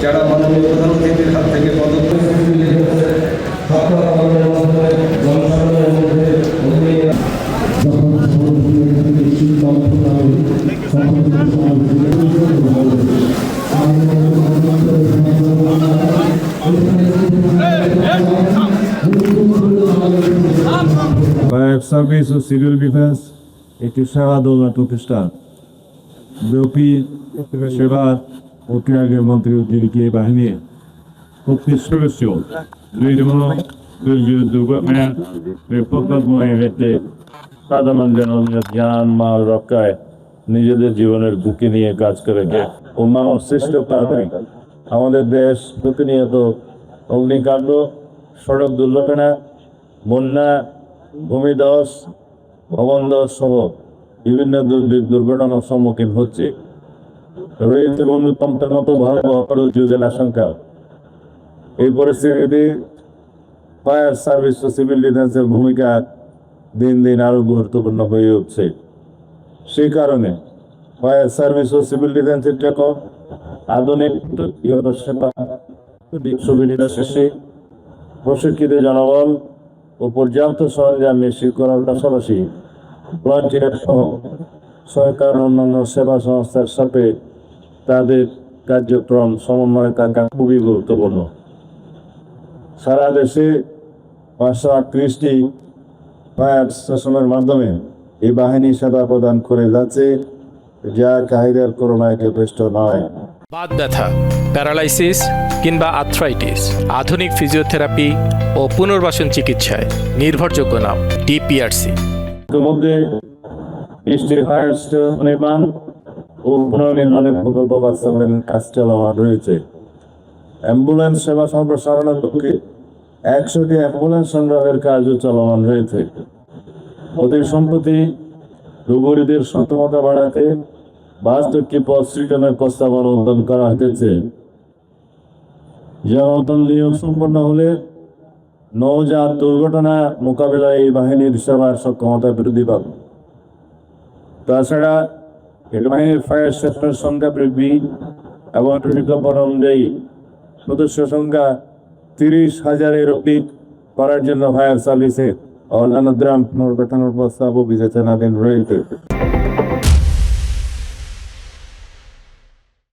যারা মাননীয় প্রধান অতিথির হাত থেকে ফায়ার সার্ভিস ও সিভিল ডিফেন্স একটি সেবাদল প্রতিষ্ঠান ব্যাপী সেবা ও ক্রীড়া মন্ত্রী উদ্যোগী বাহিনী সদস্য সাধারণ জনগণের জ্ঞান মাল রক্ষায় নিজেদের জীবনের ঝুঁকি নিয়ে কাজ করে অন্যান্য শ্রেষ্ঠ প্রাথমিক আমাদের দেশ প্রতিনিয়ত অগ্নিকাণ্ড, সড়ক দুর্ঘটনা, বন্যা, ভূমিধস, ভবন ধস সহ বিভিন্ন দুর্ঘটনার সম্মুখীন হচ্ছে। রয়েছে ভূমিকম্পের মতো ভয়াবহ যুগের আশঙ্কা। এই পরিস্থিতিতে ফায়ার সার্ভিস ও সিভিল ডিফেন্সের ভূমিকা দিন দিন আরো গুরুত্বপূর্ণ হয়ে উঠছে। সেই কারণে ফায়ার সার্ভিস ও সিভিল ডিফেন্সের জন্য আধুনিক সুবিধা শেষে প্রশিক্ষিত জনবল ও পর্যাপ্ত সরঞ্জাম নিশ্চিত করার পাশাপাশি ভলান্টিয়ার সহ সরকার অন্যান্য সেবা সংস্থার সাথে তাদের কার্যক্রম সমন্বয় থাকা খুবই গুরুত্বপূর্ণ। সারা দেশে 538টি ফায়ার স্টেশনের মাধ্যমে এই বাহিনী সেবা প্রদান করে যাচ্ছে, যা চাহিদার করোনায় যথেষ্ট নয়। বাত ব্যথা, প্যারালাইসিস কিংবা আর্থ্রাইটিস, আধুনিক ফিজিওথেরাপি ও পুনর্বাসন চিকিৎসায় নির্ভরযোগ্য নাম ডিপিআরসি। ইতিমধ্যে ফায়ার স্টেশন নির্মাণ ও পুনর্নির্মাণের প্রকল্প বাস্তবায়নের কাজ চলমান রয়েছে। অ্যাম্বুলেন্স সেবা সম্প্রসারণের লক্ষ্যে 100টি অ্যাম্বুলেন্স সংগ্রহের কাজও চলমান রয়েছে। অতি সম্প্রতি রোগীদের সক্ষমতা বাড়াতে 72টি পদ সৃজনের প্রস্তাব অনুমোদন করা হয়েছে। যা নতুন নিয়োগ সম্পন্ন হলে নৌযান দুর্ঘটনা মোকাবিলায় এই বাহিনীর সেবার সক্ষমতা বৃদ্ধি পাবে। তাছাড়া এই বাহিনীর ফায়ার সেক্টর সংখ্যা বৃদ্ধি এবং পরিকল্পনা অনুযায়ী সদস্য সংখ্যা 30,000-এর অধিক করার জন্য ফায়ার সার্ভিসে অন্যান্য গ্রাম পুনর্গঠনের প্রস্তাবও বিবেচনাধীন রয়েছে।